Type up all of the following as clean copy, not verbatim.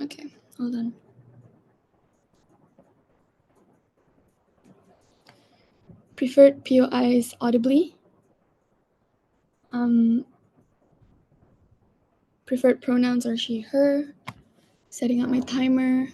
Okay, hold on. Preferred POIs audibly. Preferred pronouns are she, her. Setting up my timer.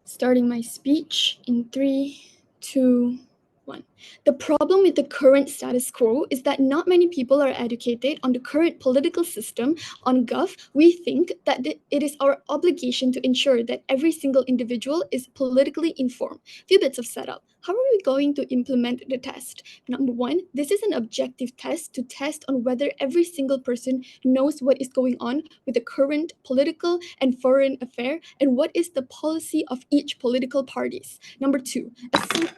Starting my speech in 3, 2, 1. The problem with the current status quo is that not many people are educated on the current political system on Gov. We think that it is our obligation to ensure that every single individual is politically informed. Few bits of setup. How are we going to implement the test? Number one, this is an objective test to test on whether every single person knows what is going on with the current political and foreign affair and what is the policy of each political parties. Number two,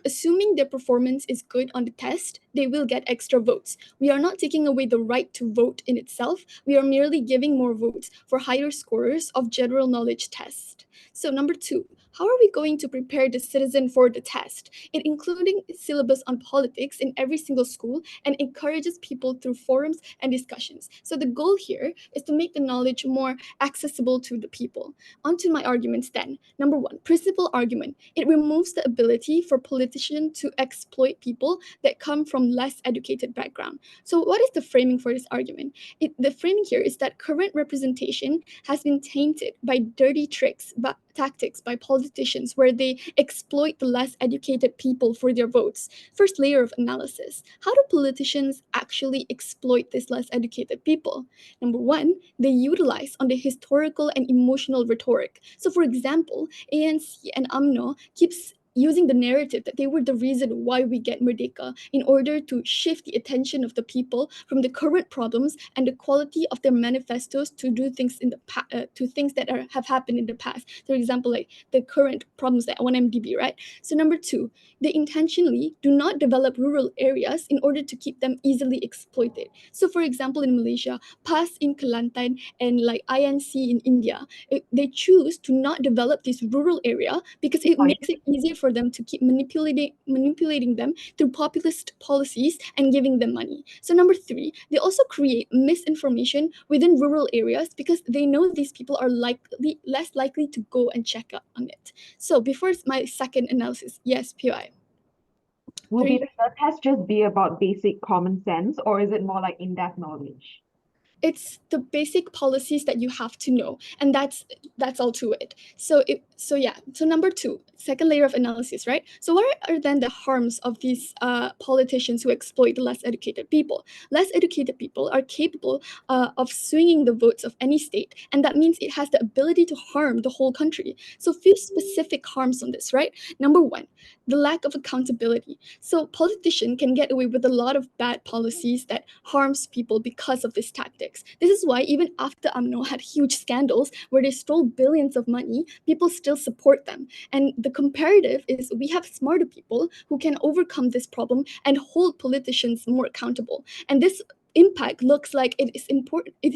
assuming their performance is good on the test, they will get extra votes. We are not taking away the right to vote in itself. We are merely giving more votes for higher scorers of general knowledge test. So number two, how are we going to prepare the citizen for the test? It including syllabus on politics in every single school and encourages people through forums and discussions. So the goal here is to make the knowledge more accessible to the people. On to my arguments then. Number one, principal argument. It removes the ability for politicians to exploit people that come from less educated background. So what is the framing for this argument? The framing here is that current representation has been tainted by dirty tactics by politicians where they exploit the less educated people for their votes. First layer of analysis. How do politicians actually exploit these less educated people? Number one, they utilize on the historical and emotional rhetoric. So for example, ANC and UMNO keeps using the narrative that they were the reason why we get Merdeka in order to shift the attention of the people from the current problems and the quality of their manifestos to do things in the to things that have happened in the past. For example, like the current problems like 1MDB, right? So number two, they intentionally do not develop rural areas in order to keep them easily exploited. So for example, in Malaysia, PAS in Kelantan and like INC in India, they choose to not develop this rural area because it makes it easier for them to keep manipulating them through populist policies and giving them money. So number three, they also create misinformation within rural areas because they know these people are less likely to go and check up on it. So before my second analysis, yes, POI. Will the test just be about basic common sense, or is it more like in-depth knowledge? It's the basic policies that you have to know, and that's all to it. So number two, second layer of analysis, right? So what are then the harms of these politicians who exploit the less educated people? Less educated people are capable of swinging the votes of any state, and that means it has the ability to harm the whole country. So few specific harms on this, right? Number one, the lack of accountability. So politicians can get away with a lot of bad policies that harms people because of this tactics. This is why even after UMNO had huge scandals where they stole billions of money, people still support them. And the comparative is we have smarter people who can overcome this problem and hold politicians more accountable. And this impact looks like it is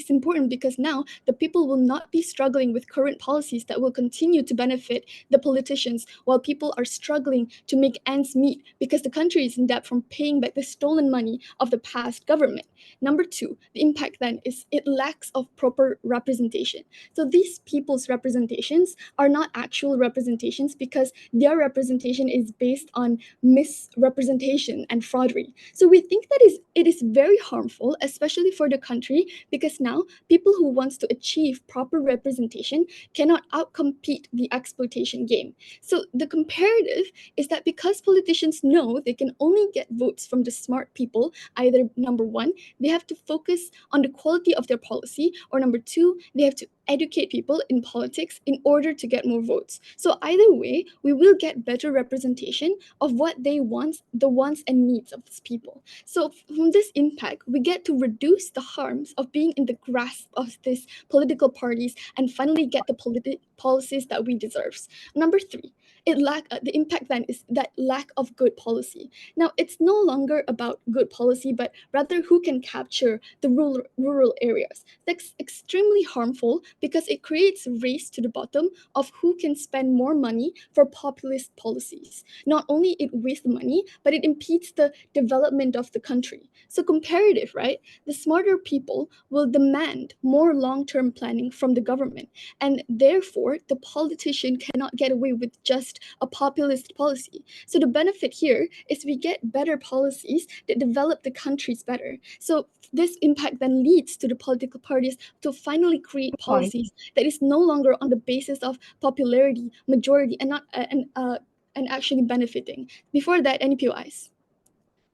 important because now the people will not be struggling with current policies that will continue to benefit the politicians while people are struggling to make ends meet because the country is in debt from paying back the stolen money of the past government. Number two, the impact then is it lacks of proper representation. So these people's representations are not actual representations because their representation is based on misrepresentation and fraudery. So we think that it is very harmful, especially for the country, because now people who wants to achieve proper representation cannot outcompete the exploitation game. So the comparative is that because politicians know they can only get votes from the smart people, either number one, they have to focus on the quality of their policy, or number two, they have to educate people in politics in order to get more votes. So either way, we will get better representation of what they want, the wants and needs of these people. So from this impact, we get to reduce the harms of being in the grasp of these political parties and finally get the policies that we deserve. Number three, the impact then is that lack of good policy. Now it's no longer about good policy, but rather who can capture the rural areas. That's extremely harmful because it creates a race to the bottom of who can spend more money for populist policies. Not only it wastes money, but it impedes the development of the country. So comparative, right? The smarter people will demand more long-term planning from the government, and therefore the politician cannot get away with just a populist policy. So the benefit here is we get better policies that develop the countries better. So this impact then leads to the political parties to finally create Point. policies that is no longer on the basis of popularity, majority, and not and actually benefiting. Before that, any POIs?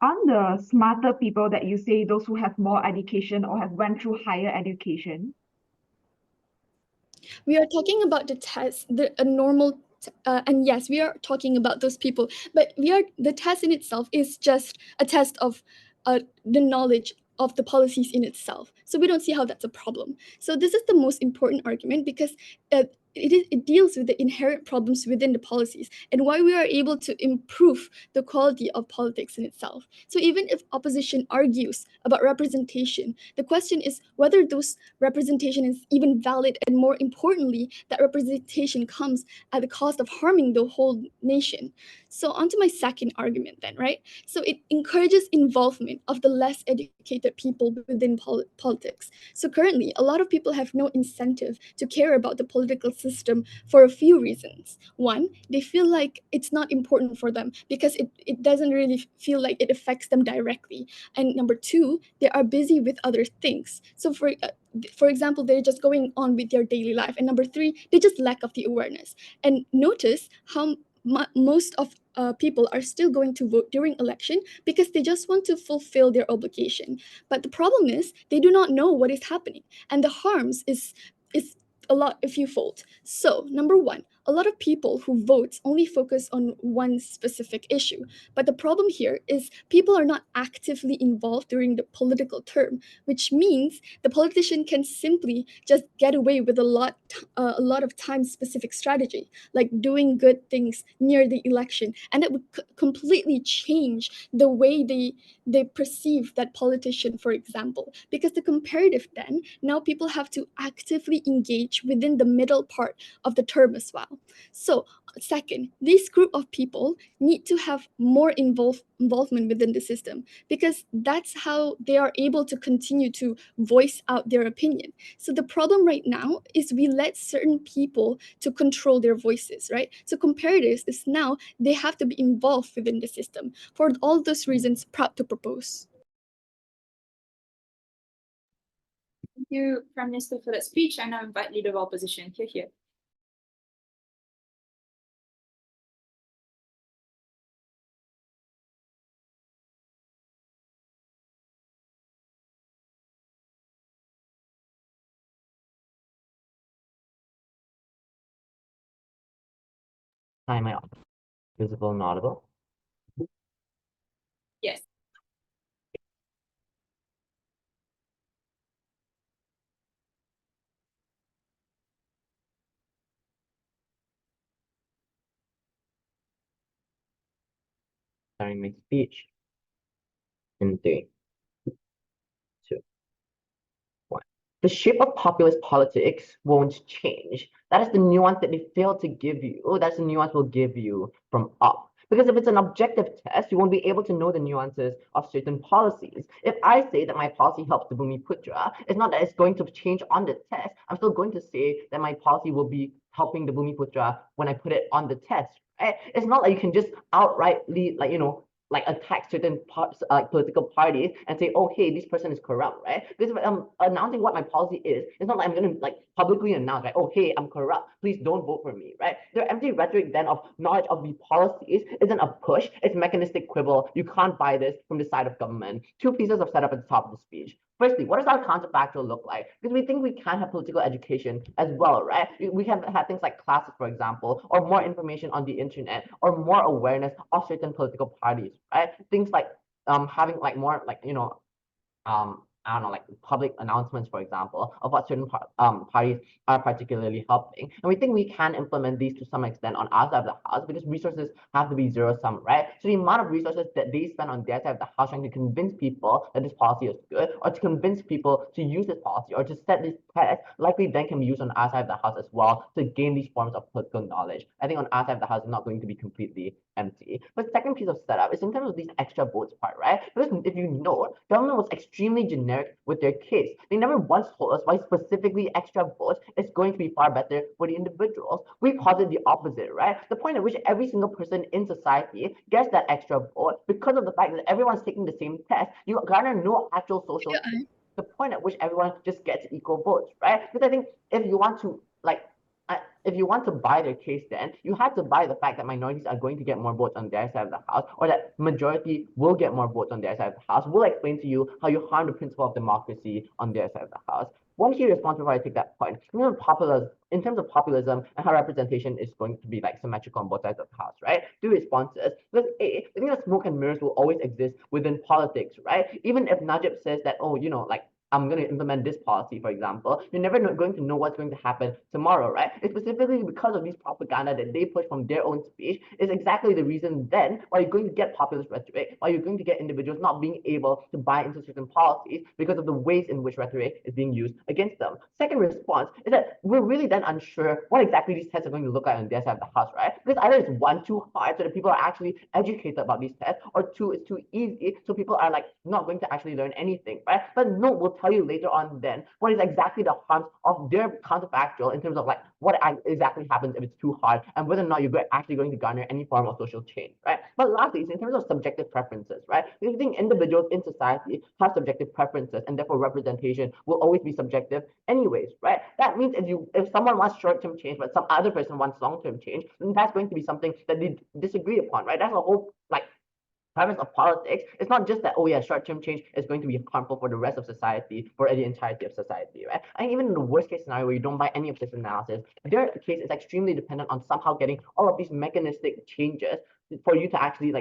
Aren't the smarter people that you say those who have more education or have went through higher education? We are talking about the test, the a normal, and yes, we are talking about those people. But the test in itself is just a test of the knowledge of the policies in itself. So we don't see how that's a problem. So this is the most important argument because it deals with the inherent problems within the policies and why we are able to improve the quality of politics in itself. So even if opposition argues about representation, the question is whether those representation is even valid, and more importantly, that representation comes at the cost of harming the whole nation. So on to my second argument then, right? So it encourages involvement of the less educated people within politics. So currently, a lot of people have no incentive to care about the political system for a few reasons. One, they feel like it's not important for them because it doesn't really feel like it affects them directly. And number two, they are busy with other things. So for example, they're just going on with their daily life. And number three, they just lack of the awareness. And notice how most of people are still going to vote during election because they just want to fulfill their obligation. But the problem is they do not know what is happening, and the harms is a few fold. So number one, a lot of people who vote only focus on one specific issue. But the problem here is people are not actively involved during the political term, which means the politician can simply just get away with a lot of time specific strategy, like doing good things near the election, and it would completely change the way they perceive that politician, for example, because the comparative then now people have to actively engage within the middle part of the term as well. So second, this group of people need to have more involvement within the system because that's how they are able to continue to voice out their opinion. So the problem right now is we let certain people to control their voices, right? So comparatives is now they have to be involved within the system. For all those reasons, proud to propose. Thank you, Prime Minister, for that speech. I now invite Leader of Opposition. Here. Hi, am I visible and audible? Yes. Starting my speech in 3, 2, 1. The shape of populist politics won't change. That is the nuance that they fail to give you. Oh, that's the nuance we'll give you from up. Because if it's an objective test, you won't be able to know the nuances of certain policies. If I say that my policy helps the Bumiputra, it's not that it's going to change on the test. I'm still going to say that my policy will be helping the Bumiputra when I put it on the test. Right? It's not like you can just outrightly, like attack certain parts, political parties and say, oh, hey, this person is corrupt, right? Because if I'm announcing what my policy is, it's not like I'm going to like publicly announce, right? Oh, hey, I'm corrupt. Please don't vote for me, right? The empty rhetoric then of knowledge of the policies isn't a push. It's mechanistic quibble. You can't buy this from the side of government. Two pieces of setup at the top of the speech. Firstly, what does our counterfactual look like? Because we think we can have political education as well, right? We can have things like classes, for example, or more information on the internet, or more awareness of certain political parties, right? Things like having like more like um I don't know, like public announcements, for example, of what certain parties are particularly helping. And we think we can implement these to some extent on our side of the house because resources have to be zero sum, right? So the amount of resources that they spend on their side of the house trying to convince people that this policy is good, or to convince people to use this policy, or to set this test, likely then can be used on our side of the house as well to gain these forms of political knowledge. I think on our side of the house, it's not going to be completely empty. But second piece of setup is in terms of these extra votes part, right? Because if you know, government was extremely generic with their case. They never once told us why specifically extra votes is going to be far better for the individuals. We posit the opposite, right? The point at which every single person in society gets that extra vote because of the fact that everyone's taking the same test. You garner no actual social change. The point at which everyone just gets equal votes, right? Because I think if you want to if you want to buy their case, then you have to buy the fact that minorities are going to get more votes on their side of the house, or that majority will get more votes on their side of the house. We'll explain to you how you harm the principle of democracy on their side of the house. One key response before I take that point, in terms of populism and how representation is going to be like symmetrical on both sides of the house, right? Two responses. Because I think that smoke and mirrors will always exist within politics, right? Even if Najib says that, oh, you know, like I'm going to implement this policy, for example, you're never going to know what's going to happen tomorrow, right? It's specifically because of these propaganda that they push from their own speech is exactly the reason then why you're going to get populist rhetoric, why you're going to get individuals not being able to buy into certain policies because of the ways in which rhetoric is being used against them. Second response is that we're really then unsure what exactly these tests are going to look like on their side of the house, right? Because either it's one, too hard so that people are actually educated about these tests, or two, it's too easy so people are like not going to actually learn anything, right? But no, we'll tell you later on then what is exactly the harms of their counterfactual in terms of like what exactly happens if it's too hard and whether or not you're actually going to garner any form of social change, right? But lastly, it's in terms of subjective preferences, right? Because I think individuals in society have subjective preferences and therefore representation will always be subjective anyways, right? That means if someone wants short-term change but some other person wants long-term change, then that's going to be something that they disagree upon, right? That's a whole like premise of politics. It's not just that, oh yeah, short-term change is going to be harmful for the rest of society, for the entirety of society, right? And even in the worst case scenario where you don't buy any of this analysis, their case is extremely dependent on somehow getting all of these mechanistic changes for you to actually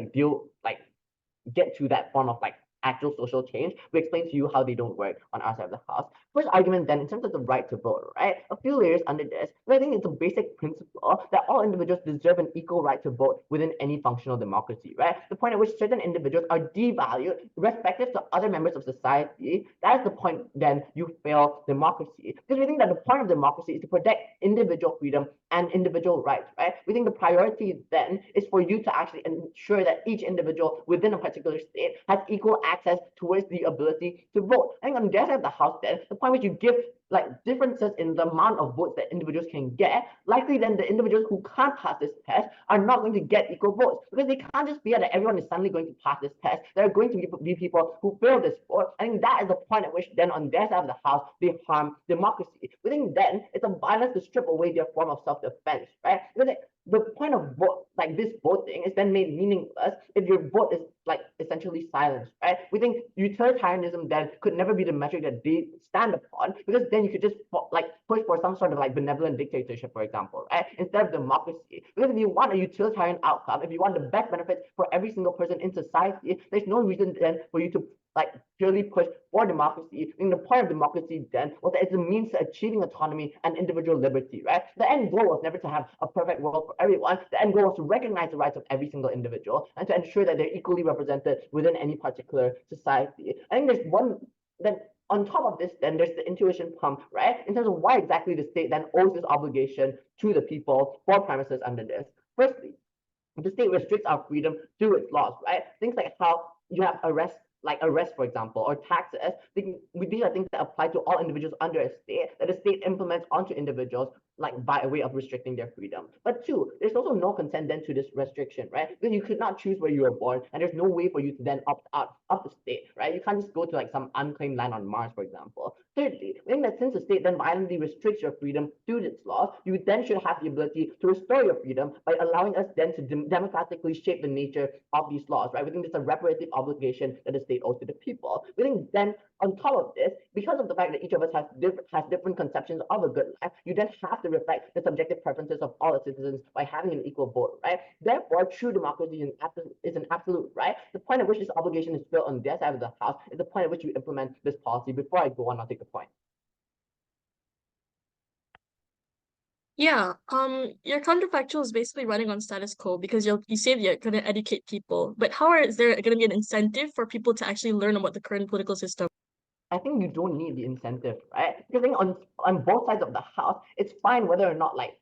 get to that form of like actual social change. We explain to you how they don't work on our side of the house. First argument then, in terms of the right to vote, right? A few layers under this, but I think it's a basic principle that all individuals deserve an equal right to vote within any functional democracy, right? The point at which certain individuals are devalued respective to other members of society, that is the point then you fail democracy. Because we think that the point of democracy is to protect individual freedom and individual rights, right? We think the priority then is for you to actually ensure that each individual within a particular state has equal access towards the ability to vote. I think on their side of the house then, the point which you give like differences in the amount of votes that individuals can get, likely then the individuals who can't pass this test are not going to get equal votes because they can't just be that everyone is suddenly going to pass this test. There are going to be people who fail this vote. I think that is the point at which then on their side of the house, they harm democracy. We think then it's a violence to strip away their form of self-defense, right? Because the point of vote, like this voting, is then made meaningless if your vote is like essentially silenced, right? We think utilitarianism then could never be the metric that they stand upon because then you could just like push for some sort of like benevolent dictatorship, for example, right? Instead of democracy. Because if you want a utilitarian outcome, if you want the best benefits for every single person in society, there's no reason then for you to like purely push for democracy. And the point of democracy then was that it's a means to achieving autonomy and individual liberty, right? The end goal was never to have a perfect world for everyone. The end goal was to recognize the rights of every single individual and to ensure that they're equally represented within any particular society. I think there's one that on top of this, then there's the intuition pump, right? In terms of why exactly the state then owes this obligation to the people for premises under this. Firstly, the state restricts our freedom through its laws, right? Things like how you have arrest, for example, or taxes. These are things that apply to all individuals under a state that the state implements onto individuals like by a way of restricting their freedom. But two, there's also no consent then to this restriction, right? Because you could not choose where you were born, and there's no way for you to then opt out of the state, right? You can't just go to like some unclaimed land on Mars, for example. Thirdly, I think that since the state then violently restricts your freedom through its laws, you then should have the ability to restore your freedom by allowing us then to democratically shape the nature of these laws, right? We think there's a reparative obligation that the state state owes to the people. We think then on top of this, because of the fact that each of us has different conceptions of a good life, you then have to reflect the subjective preferences of all the citizens by having an equal vote, right? Therefore, true democracy is an absolute right. The point at which this obligation is built on their side of the house is the point at which you implement this policy. Before I go on, I'll take the point. Yeah, your counterfactual is basically running on status quo because you say that you're going to educate people, but how is there going to be an incentive for people to actually learn about the current political system? I think you don't need the incentive, right? Because I think on both sides of the house, it's fine whether or not like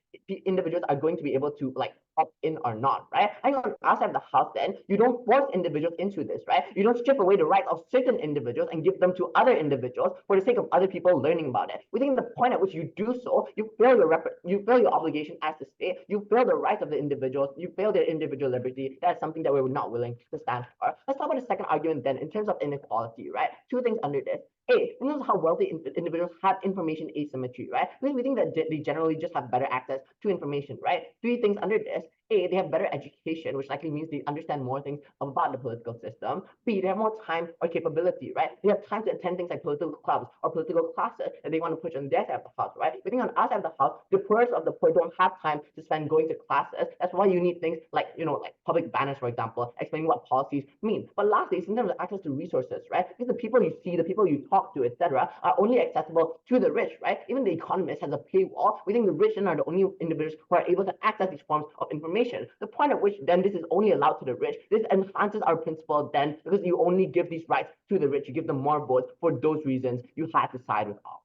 individuals are going to be able to like opt in or not, right? I think on our side of the house, then you don't force individuals into this, right? You don't strip away the rights of certain individuals and give them to other individuals for the sake of other people learning about it. We think the point at which you do so, you fail your obligation as the state, you fail the rights of the individuals, you fail their individual liberty. That's something that we're not willing to stand for. Let's talk about the second argument then in terms of inequality, right? Two things under this. A, we know how wealthy individuals have information asymmetry, right? We think that they generally just have better access to information, right? Three things under this. A, they have better education, which likely means they understand more things about the political system. B, they have more time or capability, right? They have time to attend things like political clubs or political classes that they want to push on their side of the house, right? We think on our side of the house, the poorest of the poor don't have time to spend going to classes. That's why you need things like, like public banners, for example, explaining what policies mean. But lastly, it's in terms of access to resources, right? Because the people you see, the people you talk to, etc., are only accessible to the rich, right? Even The Economist has a paywall. We think the rich are the only individuals who are able to access these forms of information. The point at which then this is only allowed to the rich, this enhances our principle then because you only give these rights to the rich, you give them more votes. For those reasons, you had to side with all.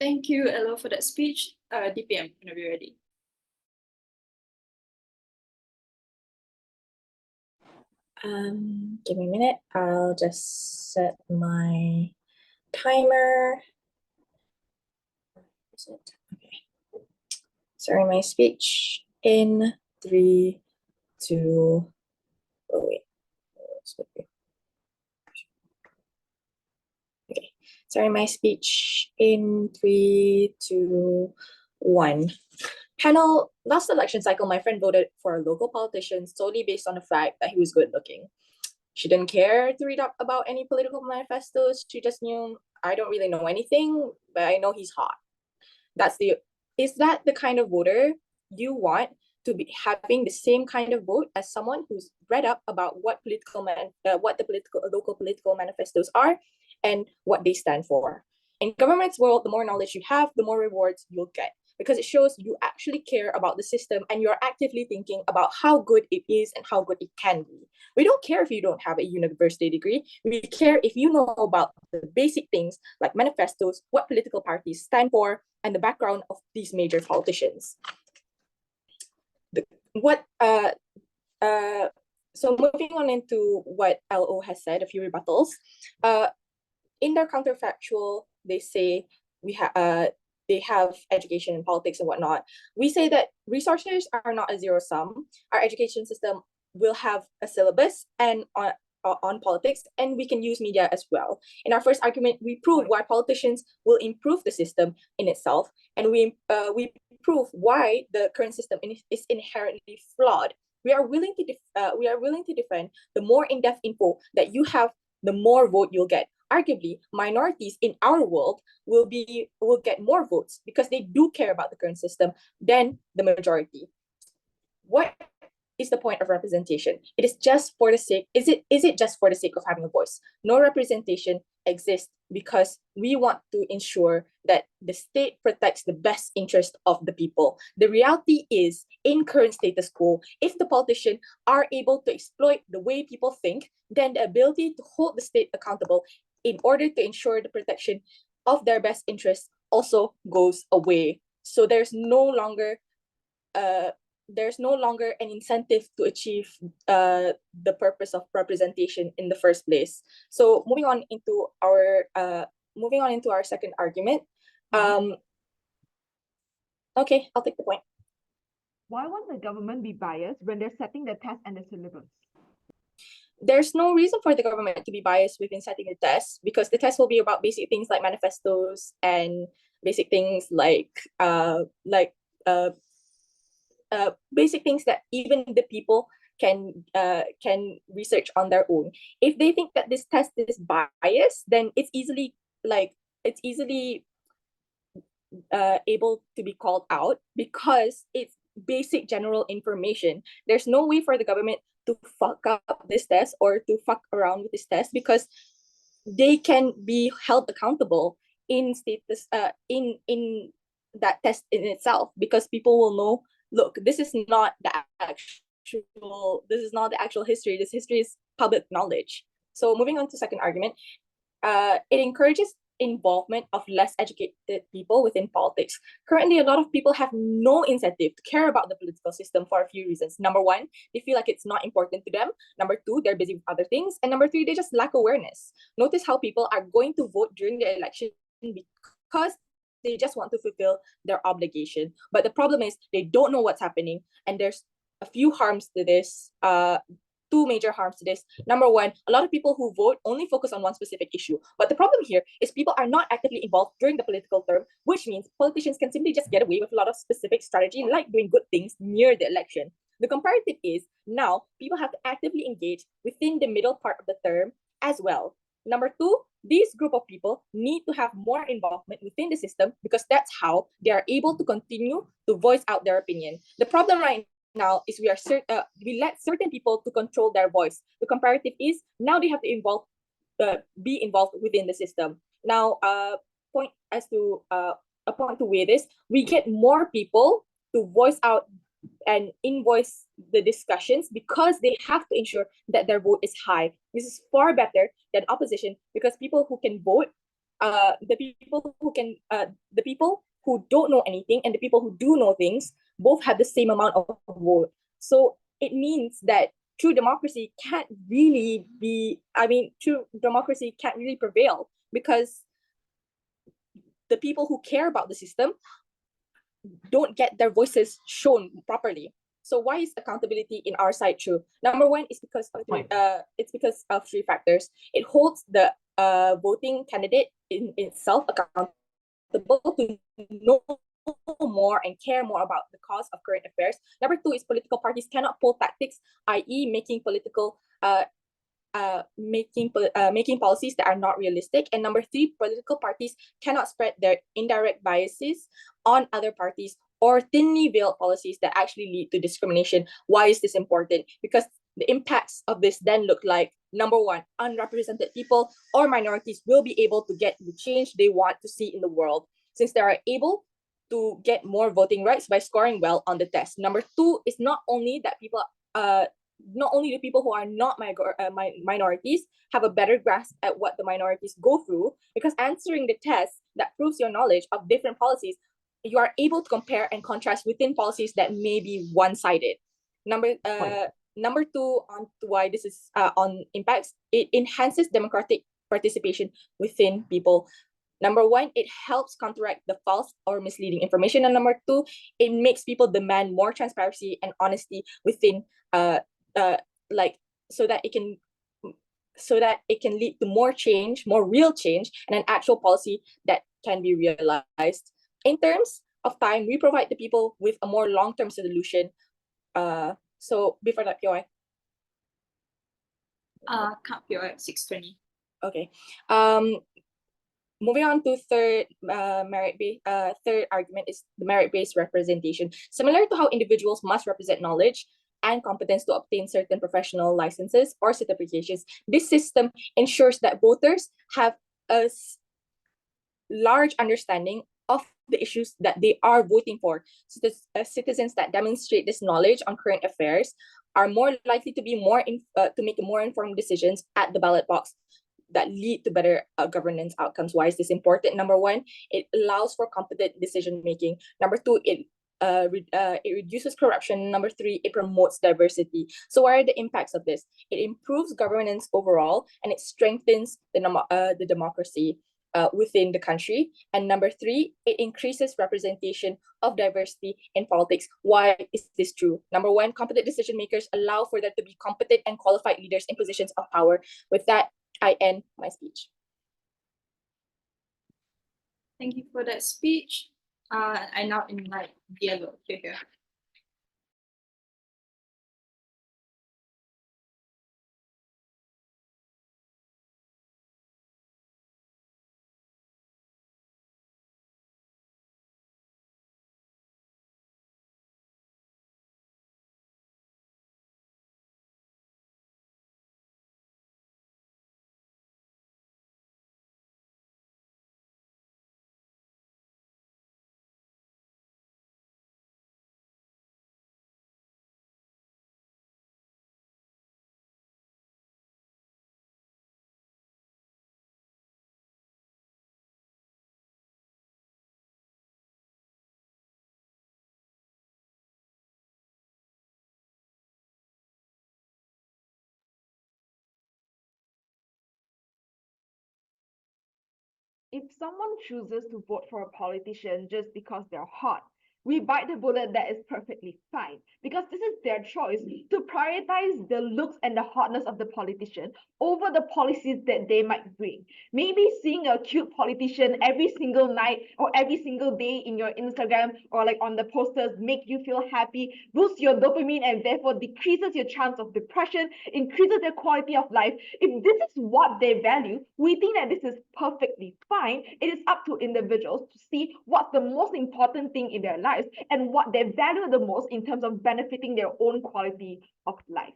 Thank you, Ella, for that speech. DPM, whenever you're ready. Give me a minute. I'll just set my timer. Okay. Sorry, my speech in 3, 2. Oh wait. Okay. Sorry, my speech in 3, 2, 1. Panel, last election cycle, my friend voted for a local politician solely based on the fact that he was good looking. She didn't care to read up about any political manifestos. She just knew, I don't really know anything, but I know he's hot. Is that the kind of voter you want to be having the same kind of vote as someone who's read up about what the local political manifestos are and what they stand for? In government's world, the more knowledge you have, the more rewards you'll get, because it shows you actually care about the system and you're actively thinking about how good it is and how good it can be. We don't care if you don't have a university degree. We care if you know about the basic things like manifestos, what political parties stand for, and the background of these major politicians. So moving on into what LO has said, a few rebuttals. In their counterfactual, they say they have education in politics and whatnot. We say that resources are not a zero sum. Our education system will have a syllabus and on politics, and we can use media as well. In our first argument, we prove why politicians will improve the system in itself, and we prove why the current system is inherently flawed. We are willing to defend the more in-depth info that you have, the more vote you'll get. Arguably, minorities in our world will get more votes because they do care about the current system than the majority. What is the point of representation? It is just for the sake, is it just for the sake of having a voice? No representation exists because we want to ensure that the state protects the best interest of the people. The reality is, in current status quo, if the politicians are able to exploit the way people think, then the ability to hold the state accountable in order to ensure the protection of their best interests also goes away. So there's no longer an incentive to achieve the purpose of representation in the first place. So moving on into our second argument. Okay, I'll take the point. Why won't the government be biased when they're setting the test and the syllabus? There's no reason for the government to be biased within setting the test, because the test will be about basic things like manifestos and basic things like basic things that even the people can research on their own. If they think that this test is biased, then it's easily able to be called out because it's basic general information. There's no way for the government to fuck up this test or to fuck around with this test because they can be held accountable in that test in itself, because people will know, look, this is not the actual history. This history is public knowledge. So moving on to second argument, it encourages involvement of less educated people within politics. Currently, a lot of people have no incentive to care about the political system for a few reasons. Number one, they feel like it's not important to them. Number two, they're busy with other things. And number three, they just lack awareness. Notice how people are going to vote during the election because they just want to fulfill their obligation. But the problem is they don't know what's happening, and there's a few harms to this. Two major harms to this. Number one, a lot of people who vote only focus on one specific issue. But the problem here is people are not actively involved during the political term, which means politicians can simply just get away with a lot of specific strategy, like doing good things near the election. The comparative is now people have to actively engage within the middle part of the term as well. Number two, this group of people need to have more involvement within the system because that's how they are able to continue to voice out their opinion. The problem right now is we let certain people to control their voice. The comparative is now they have to be involved within the system. Now, a point to weigh this, we get more people to voice out and invoice the discussions because they have to ensure that their vote is high. This is far better than opposition because people who can vote, the people who don't know anything and the people who do know things both have the same amount of vote. So it means that true democracy can't really prevail because the people who care about the system don't get their voices shown properly. So why is accountability in our side true? Number one is because of three factors. It holds the voting candidate in itself accountable to know more and care more about the cause of current affairs. Number two is political parties cannot pull tactics, i.e., making policies that are not realistic. And number three, political parties cannot spread their indirect biases on other parties or thinly veiled policies that actually lead to discrimination. Why is this important? Because the impacts of this then look like, number one, unrepresented people or minorities will be able to get the change they want to see in the world, since they are able to get more voting rights by scoring well on the test. Number two is not only the people who are not minorities have a better grasp at what the minorities go through, because answering the test that proves your knowledge of different policies, you are able to compare and contrast within policies that may be one-sided. Number two, on to why this is on impacts, it enhances democratic participation within people. Number one, it helps counteract the false or misleading information. And number two, it makes people demand more transparency and honesty within so that it can lead to more change, more real change, and an actual policy that can be realized. In terms of time, we provide the people with a more long-term solution. So before that, POI. Can't POI at 6:20. Okay. Moving on to third argument is the merit-based representation. Similar to how individuals must represent knowledge and competence to obtain certain professional licenses or certifications, this system ensures that voters have a large understanding of the issues that they are voting for. So citizens that demonstrate this knowledge on current affairs are more likely to be to make more informed decisions at the ballot box that lead to better governance outcomes. Why is this important? Number one, it allows for competent decision making. Number two, it reduces corruption. Number three, it promotes diversity. So what are the impacts of this? It improves governance overall, and it strengthens the democracy within the country. And number three, it increases representation of diversity in politics. Why is this true? Number one, competent decision makers allow for there to be competent and qualified leaders in positions of power. With that, I end my speech. Thank you for that speech. I now invite Diallo to here. if someone chooses to vote for a politician just because they're hot, we bite the bullet that is perfectly fine, because this is their choice to prioritize the looks and the hotness of the politician over the policies that they might bring. Maybe seeing a cute politician every single night or every single day in your Instagram or like on the posters make you feel happy, boosts your dopamine, and therefore decreases your chance of depression, increases their quality of life. If this is what they value, we think that this is perfectly fine. It is up to individuals to see what's the most important thing in their lives and what they value the most in terms of benefiting their own quality of life.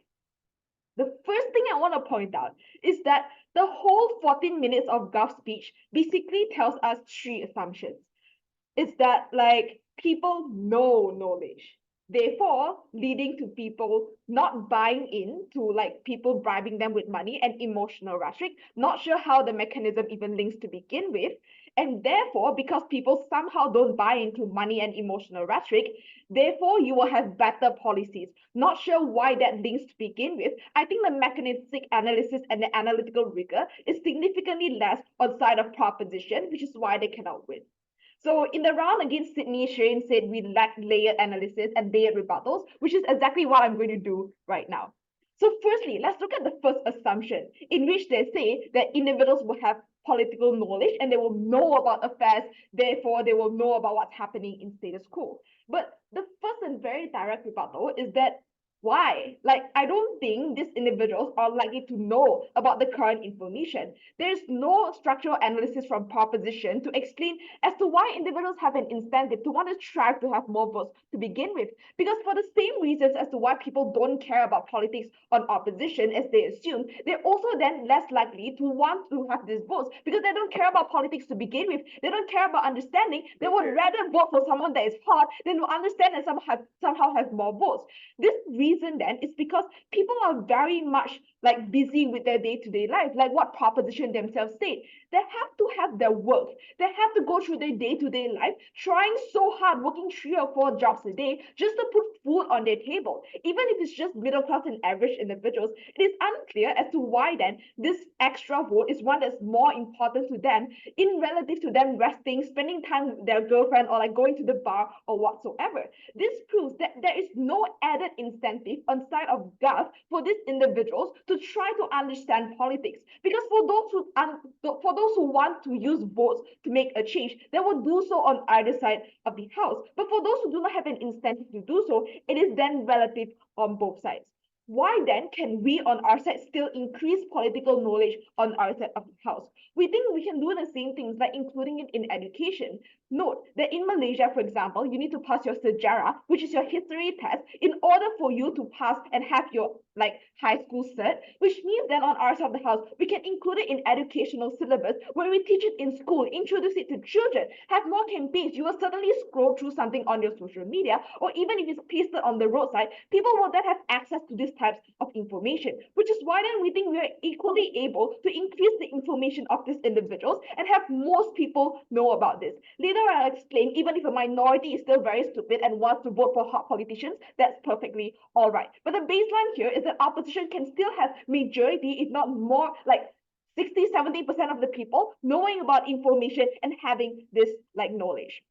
The first thing I want to point out is that the whole 14 minutes of Gulf speech basically tells us three assumptions. It's that like people know knowledge, therefore leading to people not buying in to like people bribing them with money and emotional rhetoric, not sure how the mechanism even links to begin with. And therefore, because people somehow don't buy into money and emotional rhetoric, therefore you will have better policies. Not sure why that links to begin with. I think the mechanistic analysis and the analytical rigor is significantly less on side of proposition, which is why they cannot win. So in the round against Sydney, Shane said we lack layered analysis and layered rebuttals, which is exactly what I'm going to do right now. So firstly, let's look at the first assumption, in which they say that individuals will have political knowledge and they will know about affairs, therefore they will know about what's happening in status quo. But the first and very direct rebuttal is that why? Like, I don't think these individuals are likely to know about the current information. There's no structural analysis from proposition to explain as to why individuals have an incentive to want to strive to have more votes to begin with. Because for the same reasons as to why people don't care about politics on opposition as they assume, they're also then less likely to want to have these votes because they don't care about politics to begin with. They don't care about understanding. They would rather vote for someone that is hot than to understand and somehow have more votes. This reason then is because people are very much like busy with their day-to-day life, like what proposition themselves said. They have to have their work. They have to go through their day-to-day life, trying so hard, working 3 or 4 jobs a day just to put food on their table. Even if it's just middle class and average individuals, it is unclear as to why then this extra vote is one that's more important to them in relative to them resting, spending time with their girlfriend, or like going to the bar or whatsoever. This proves that there is no added incentive on side of Gov for these individuals to try to understand politics. Because for those who want to use votes to make a change, they will do so on either side of the house. But for those who do not have an incentive to do so, it is then relative on both sides. Why then can we on our side still increase political knowledge on our side of the house? We think we can do the same things like including it in education. Note that in Malaysia, for example, you need to pass your sejarah, which is your history test, in order for you to pass and have your like high school cert, which means then on our side of the house, we can include it in educational syllabus where we teach it in school, introduce it to children, have more campaigns. You will suddenly scroll through something on your social media, or even if it's pasted on the roadside, people will then have access to these types of information, which is why then we think we are equally able to increase the information of these individuals and have most people know about this. Later I'll explain, even if a minority is still very stupid and wants to vote for hot politicians, that's perfectly all right. But the baseline here is that opposition can still have majority, if not more, like 60-70% of the people knowing about information and having this like knowledge.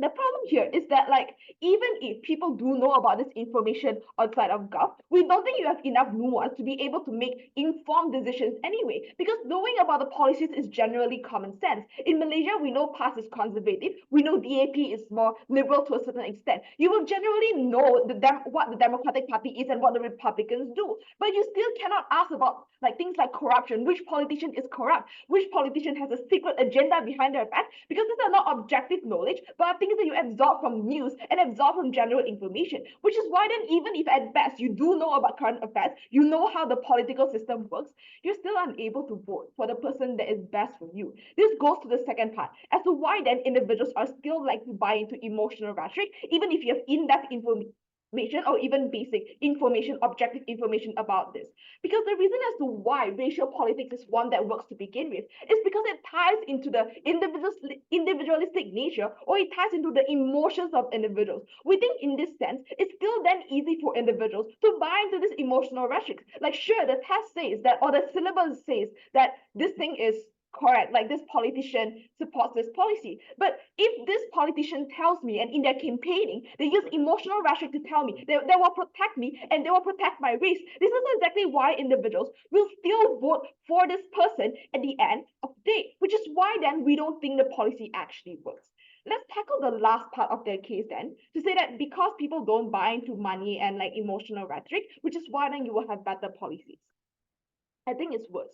The problem here is that like even if people do know about this information outside of Gov, we don't think you have enough nuance to be able to make informed decisions anyway, because knowing about the policies is generally common sense. In Malaysia, we know PAS is conservative, we know DAP is more liberal to a certain extent. You will generally know what the Democratic Party is and what the Republicans do, but you still cannot ask about like things like corruption, which politician is corrupt, which politician has a secret agenda behind their back, because these are not objective knowledge, but are things that you absorb from news and absorb from general information, which is why then even if at best you do know about current affairs, you know how the political system works, you're still unable to vote for the person that is best for you. This goes to the second part as to why then individuals are still like to buy into emotional rhetoric, even if you have in-depth information or even basic information, objective information about this. Because the reason as to why racial politics is one that works to begin with is because it ties into the individualistic nature, or it ties into the emotions of individuals. We think in this sense, it's still then easy for individuals to buy into this emotional rhetoric. Like sure, the test says that, or the syllabus says that this thing is correct, like this politician supports this policy. But if this politician tells me, and in their campaigning, they use emotional rhetoric to tell me they will protect me and they will protect my race, this is exactly why individuals will still vote for this person at the end of the day, which is why then we don't think the policy actually works. Let's tackle the last part of their case then, to say that because people don't buy into money and like emotional rhetoric, which is why then you will have better policies. I think it's worse.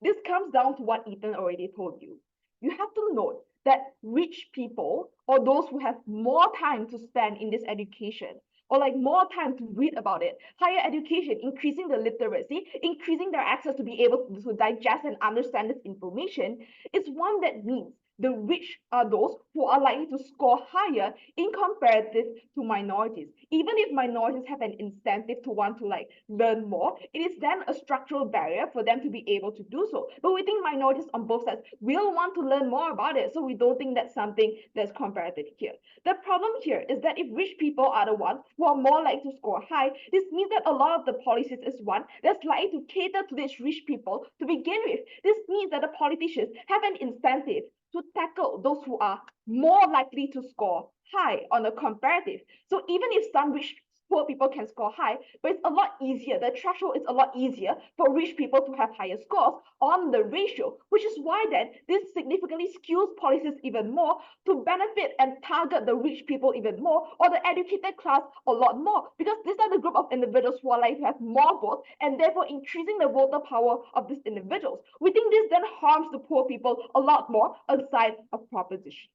This comes down to what Ethan already told you. You have to note that rich people, or those who have more time to spend in this education, or like more time to read about it, higher education, increasing the literacy, increasing their access to be able to digest and understand this information, is one that means the rich are those who are likely to score higher in comparative to minorities. Even if minorities have an incentive to want to like learn more, it is then a structural barrier for them to be able to do so. But we think minorities on both sides will want to learn more about it, so we don't think that's something that's comparative here. The problem here is that if rich people are the ones who are more likely to score high, this means that a lot of the policies is one that's likely to cater to these rich people to begin with. This means that the politicians have an incentive to tackle those who are more likely to score high on a comparative. So even if some rich poor people can score high, but it's a lot easier. The threshold is a lot easier for rich people to have higher scores on the ratio, which is why then this significantly skews policies even more to benefit and target the rich people even more, or the educated class a lot more, because these are the group of individuals who are likely to have more votes and therefore increasing the voter power of these individuals. We think this then harms the poor people a lot more aside of proposition.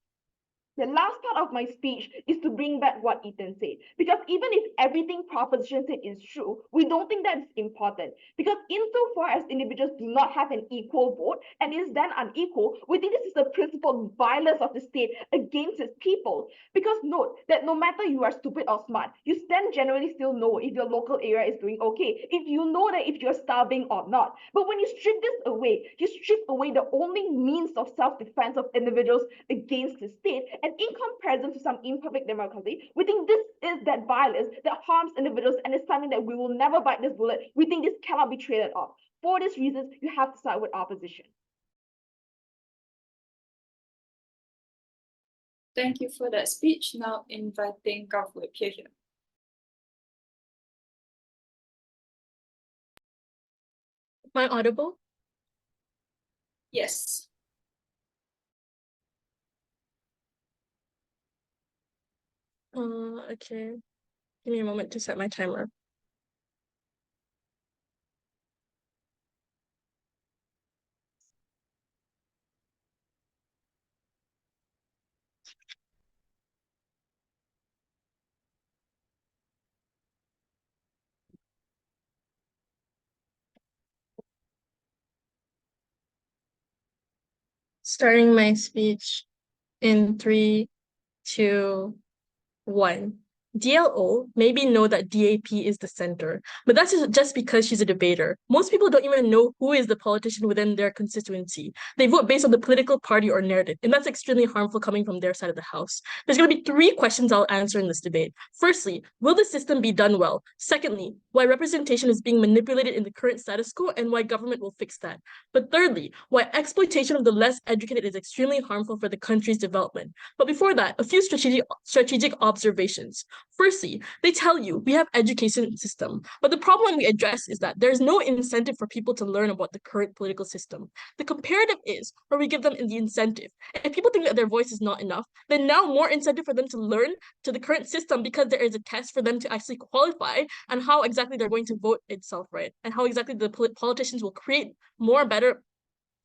The last part of my speech is to bring back what Ethan said. Because even if everything proposition said is true, we don't think that's important. Because insofar as individuals do not have an equal vote and is then unequal, we think this is the principal violence of the state against its people. Because note that no matter you are stupid or smart, you then generally still know if your local area is doing okay, if you know that if you're starving or not. But when you strip this away, you strip away the only means of self-defense of individuals against the state, and in comparison to some imperfect democracy, we think this is that violence that harms individuals and is something that we will never bite this bullet. We think this cannot be traded off. For these reasons, you have to side with opposition. Thank you for that speech. Now inviting Governor Pierre. Am I audible? Yes. Okay. Give me a moment to set my timer. Starting my speech in 3, 2, 1. DLO maybe know that DAP is the center, but that's just because she's a debater. Most people don't even know who is the politician within their constituency. They vote based on the political party or narrative, and that's extremely harmful coming from their side of the house. There's going to be 3 questions I'll answer in this debate. Firstly, will the system be done well? Secondly, why representation is being manipulated in the current status quo and why government will fix that. But thirdly, why exploitation of the less educated is extremely harmful for the country's development. But before that, a few strategic observations. Firstly, they tell you we have education system, but the problem we address is that there's no incentive for people to learn about the current political system. The comparative is where we give them the incentive. If people think that their voice is not enough, then now more incentive for them to learn to the current system because there is a test for them to actually qualify and how exactly they're going to vote itself, right? And how exactly the politicians will create more better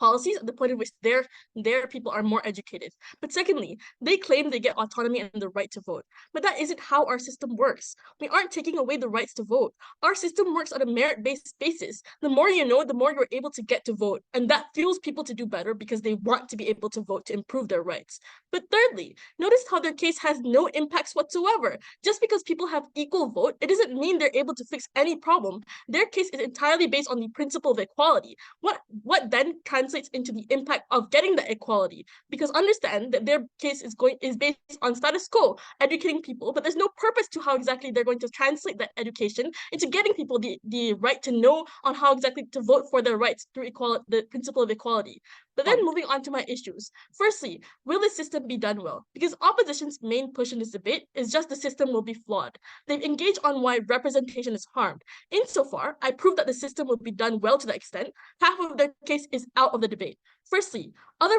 policies at the point at which their people are more educated. But secondly, they claim they get autonomy and the right to vote. But that isn't how our system works. We aren't taking away the rights to vote. Our system works on a merit-based basis. The more you know, the more you're able to get to vote. And that fuels people to do better because they want to be able to vote to improve their rights. But thirdly, notice how their case has no impacts whatsoever. Just because people have equal vote, it doesn't mean they're able to fix any problem. Their case is entirely based on the principle of equality. What then translates into the impact of getting the equality? Because understand that their case is based on status quo, educating people, but there's no purpose to how exactly they're going to translate that education into getting people the right to know on how exactly to vote for their rights through the principle of equality. But then moving on to my issues. Firstly, will the system be done well? Because opposition's main push in this debate is just the system will be flawed. They've engaged on why representation is harmed. Insofar, I proved that the system will be done well to that extent. Half of their case is out of the debate. Firstly, other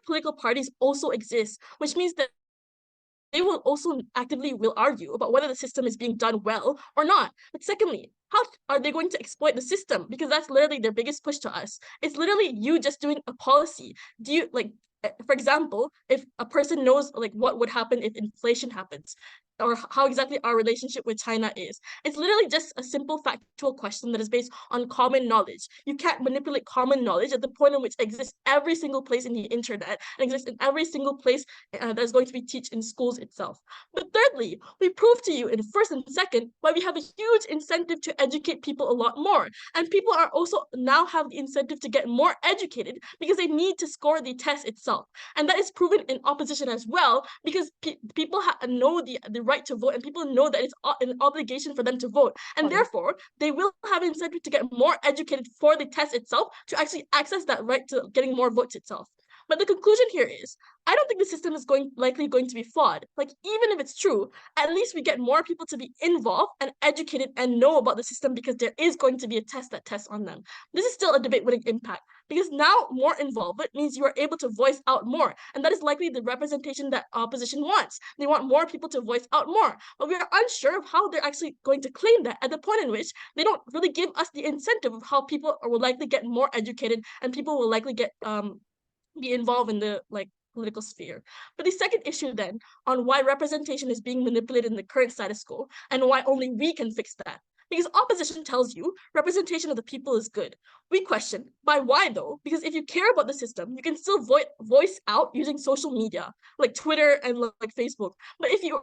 political parties also exist, which means that they will also actively will argue about whether the system is being done well or not. But secondly, how are they going to exploit the system? Because that's literally their biggest push to us. It's literally you just doing a policy. Do you like, for example, if a person knows like what would happen if inflation happens, or how exactly our relationship with China is. It's literally just a simple factual question that is based on common knowledge. You can't manipulate common knowledge at the point in which it exists every single place in the internet and exists in every single place that's going to be taught in schools itself. But thirdly, we prove to you in first and second why we have a huge incentive to educate people a lot more. And people are also now have the incentive to get more educated because they need to score the test itself. And that is proven in opposition as well, because people know the right to vote, and people know that it's an obligation for them to vote. And therefore, they will have incentive to get more educated for the test itself to actually access that right to getting more votes itself. But the conclusion here is, I don't think the system is likely going to be flawed. Like, even if it's true, at least we get more people to be involved and educated and know about the system, because there is going to be a test that tests on them. This is still a debate with an impact, because now more involvement means you are able to voice out more. And that is likely the representation that opposition wants. They want more people to voice out more. But we are unsure of how they're actually going to claim that at the point in which they don't really give us the incentive of how people will likely get more educated and people will likely get be involved in the political sphere. But the second issue then on why representation is being manipulated in the current status quo and why only we can fix that. Because opposition tells you representation of the people is good. We question, by why though? Because if you care about the system, you can still voice out using social media, like Twitter and like Facebook. But if you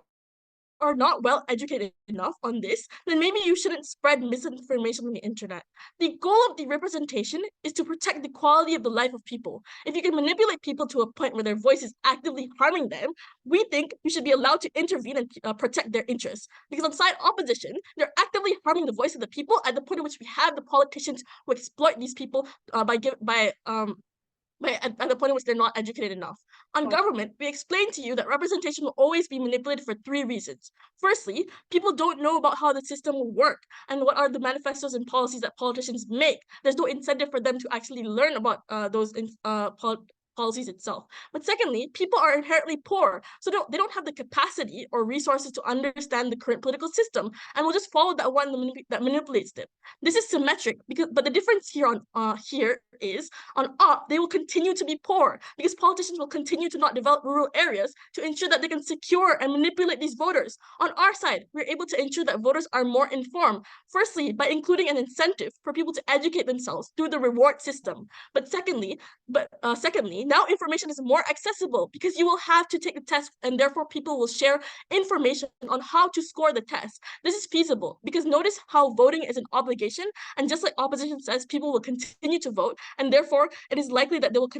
are not well educated enough on this, then maybe you shouldn't spread misinformation on the internet. The goal of the representation is to protect the quality of the life of people. If you can manipulate people to a point where their voice is actively harming them, we think you should be allowed to intervene and protect their interests. Because on side opposition, they're actively harming the voice of the people at the point at which we have the politicians who exploit these people at the point in which they're not educated enough. On government, we explained to you that representation will always be manipulated for three reasons. Firstly, people don't know about how the system will work and what are the manifestos and policies that politicians make. There's no incentive for them to actually learn about those policies itself. But secondly, people are inherently poor, so they don't have the capacity or resources to understand the current political system, and will just follow that one that manipulates them. This is symmetric, but the difference here is on up, they will continue to be poor because politicians will continue to not develop rural areas to ensure that they can secure and manipulate these voters. On our side, we're able to ensure that voters are more informed, firstly, by including an incentive for people to educate themselves through the reward system. But secondly, now information is more accessible because you will have to take the test, and therefore people will share information on how to score the test. This is feasible because notice how voting is an obligation, and just like opposition says, people will continue to vote, and therefore it is likely that they will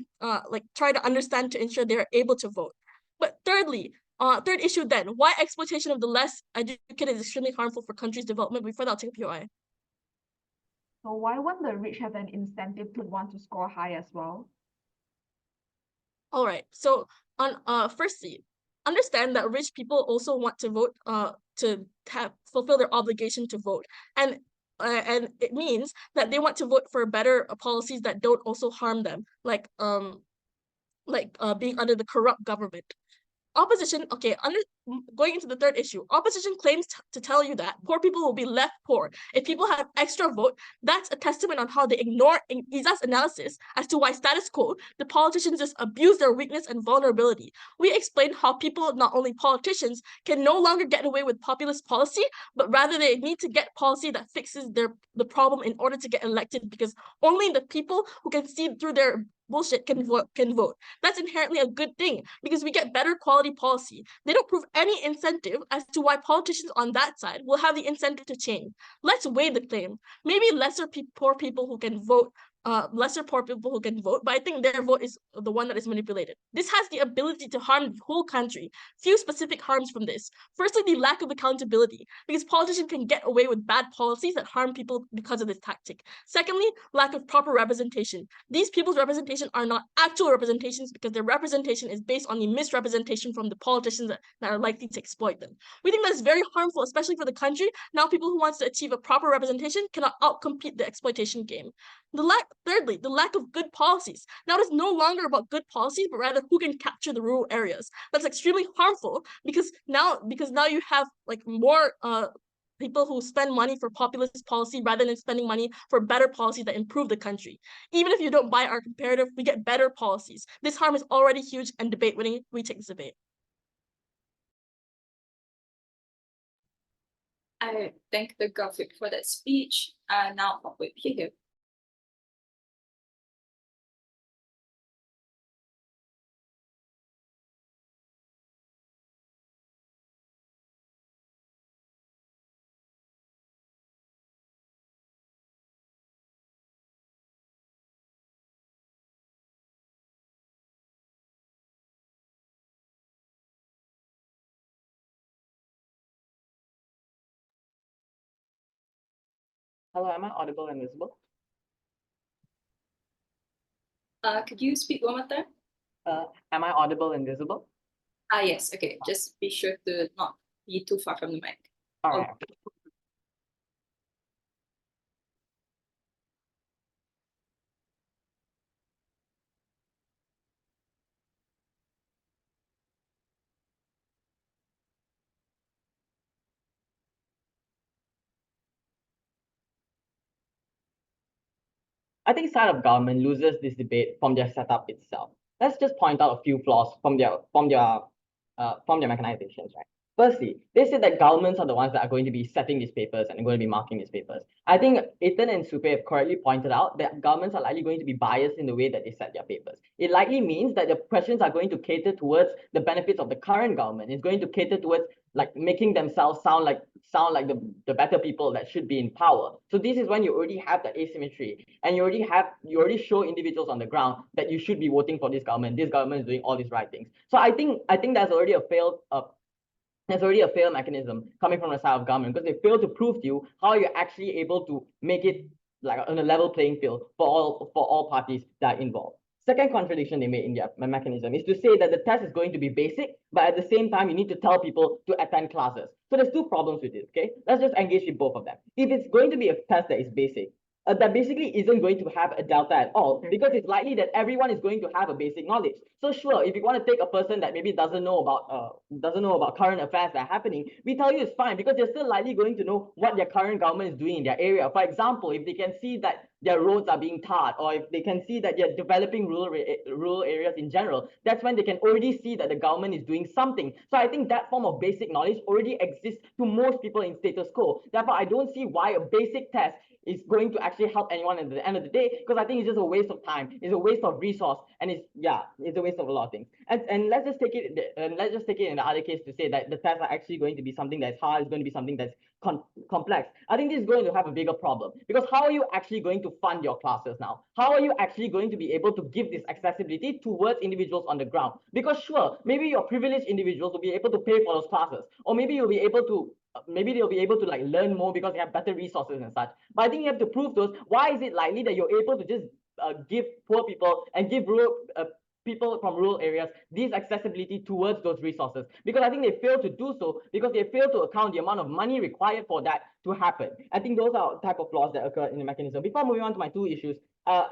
try to understand to ensure they are able to vote. But thirdly, third issue then, why exploitation of the less educated is extremely harmful for countries' development. Before that, I'll take a POI. So why won't the rich have an incentive to want to score high as well? All right. So on firstly, understand that rich people also want to vote to fulfill their obligation to vote, and it means that they want to vote for better policies that don't also harm them, like being under the corrupt government. Opposition, going into the third issue, opposition claims to tell you that poor people will be left poor if people have extra vote. That's a testament on how they ignore ISA's analysis as to why status quo, the politicians just abuse their weakness and vulnerability. We explained how people, not only politicians, can no longer get away with populist policy, but rather they need to get policy that fixes the problem in order to get elected, because only the people who can see through their bullshit can vote. That's inherently a good thing because we get better quality policy. They don't prove any incentive as to why politicians on that side will have the incentive to change. Let's weigh the claim. Maybe lesser poor people who can vote lesser poor people who can vote, but I think their vote is the one that is manipulated. This has the ability to harm the whole country. Few specific harms from this. Firstly, the lack of accountability, because politicians can get away with bad policies that harm people because of this tactic. Secondly, lack of proper representation. These people's representation are not actual representations because their representation is based on the misrepresentation from the politicians that are likely to exploit them. We think that is very harmful, especially for the country. Now people who want to achieve a proper representation cannot outcompete the exploitation game. Thirdly, the lack of good policies. Now it's no longer about good policies, but rather who can capture the rural areas. That's extremely harmful because now you have like more people who spend money for populist policy rather than spending money for better policies that improve the country. Even if you don't buy our comparative, we get better policies. This harm is already huge and debate winning. We take this debate. I thank the graphic for that speech. Now with here. Hello, am I audible and visible? Could you speak one more time? Am I audible and visible? Yes. Okay. Just be sure to not be too far from the mic. All right. I think side of government loses this debate from their setup itself. Let's just point out a few flaws from their mechanizations, right? Firstly, they said that governments are the ones that are going to be setting these papers and going to be marking these papers. I think Ethan and Supe have correctly pointed out that governments are likely going to be biased in the way that they set their papers. It likely means that the questions are going to cater towards the benefits of the current government. It's going to cater towards like making themselves sound like the better people that should be in power. So this is when you already have that asymmetry, and you already show individuals on the ground that you should be voting for this government. This government is doing all these right things. So I think that's already a failed mechanism coming from the side of government, because they fail to prove to you how you're actually able to make it like on a level playing field for all parties that are involved. Second contradiction they made in their mechanism is to say that the test is going to be basic, but at the same time, you need to tell people to attend classes. So there's two problems with it, okay? Let's just engage with both of them. If it's going to be a test that is basic, that basically isn't going to have a delta at all, because it's likely that everyone is going to have a basic knowledge. So sure, if you want to take a person that maybe doesn't know about current affairs that are happening, we tell you it's fine, because they're still likely going to know what their current government is doing in their area. For example, if they can see that their roads are being tarred, or if they can see that they're developing rural areas in general, that's when they can already see that the government is doing something. So I think that form of basic knowledge already exists to most people in status quo. Therefore, I don't see why a basic test is going to actually help anyone at the end of the day, because I think it's just a waste of time, it's a waste of resource, and it's a waste of a lot of things. And let's just take it in the other case to say that the tests are actually going to be something that's hard, it's going to be something that's complex. I think this is going to have a bigger problem, because how are you actually going to fund your classes now? How are you actually going to be able to give this accessibility towards individuals on the ground? Because sure, maybe your privileged individuals will be able to pay for those classes, or maybe you'll be able to maybe they'll be able to like learn more because they have better resources and such. But I think you have to prove those. Why is it likely that you're able to just give poor people and give rural people from rural areas this accessibility towards those resources? Because I think they fail to do so because they fail to account the amount of money required for that to happen. I think those are type of flaws that occur in the mechanism. Before moving on to my two issues,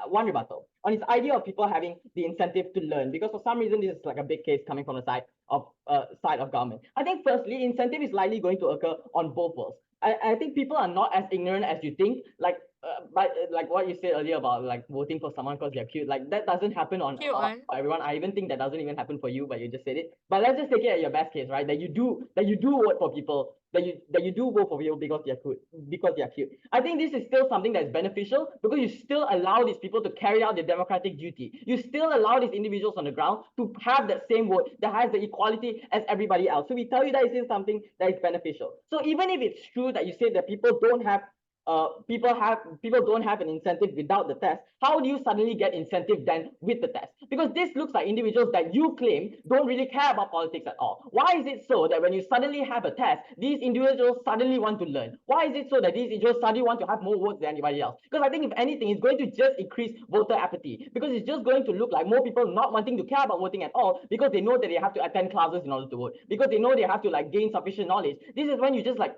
one rebuttal on this idea of people having the incentive to learn, because for some reason this is like a big case coming from the side of government. I think firstly, incentive is likely going to occur on both worlds. I think people are not as ignorant as you think. Like like what you said earlier about like voting for someone because they're cute, like that doesn't happen on for everyone. I even think that doesn't even happen for you, but you just said it. But let's just take it at your best case, right? That you do vote for people, that you do vote for people because they're cute. I think this is still something that's beneficial, because you still allow these people to carry out their democratic duty. You still allow these individuals on the ground to have that same vote that has the equality as everybody else. So we tell you that it is something that is beneficial. So even if it's true that you say that people don't have people don't have an incentive without the test, how do you suddenly get incentive then with the test? Because this looks like individuals that you claim don't really care about politics at all. Why is it so that when you suddenly have a test, these individuals suddenly want to learn? Why is it so that these individuals suddenly want to have more votes than anybody else? Because I think if anything, it's going to just increase voter apathy, because it's just going to look like more people not wanting to care about voting at all because they know that they have to attend classes in order to vote, because they know they have to like gain sufficient knowledge. This is when you just like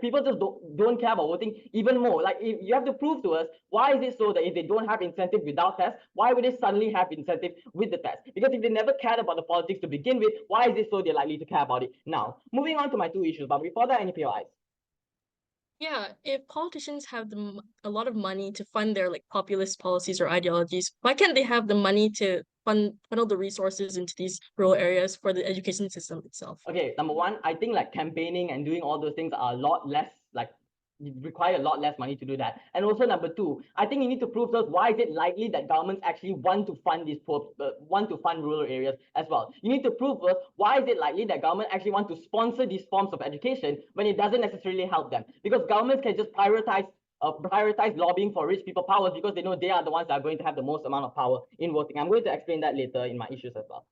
people just don't care about voting even more. Like, if you have to prove to us why is it so that if they don't have incentive without tests, why would they suddenly have incentive with the test? Because if they never cared about the politics to begin with, why is it so they're likely to care about it now? Moving on to my two issues, but before that, any POIs? Yeah, if politicians have a lot of money to fund their like populist policies or ideologies, why can't they have the money to funnel the resources into these rural areas for the education system itself? Okay, number one, I think like campaigning and doing all those things are a lot less like you require a lot less money to do that. And also number two, I think you need to prove to us why is it likely that governments actually want to fund these want to fund rural areas as well. You need to prove to us why is it likely that government actually want to sponsor these forms of education when it doesn't necessarily help them, because governments can just prioritize lobbying for rich people powers because they know they are the ones that are going to have the most amount of power in voting. I'm going to explain that later in my issues as well.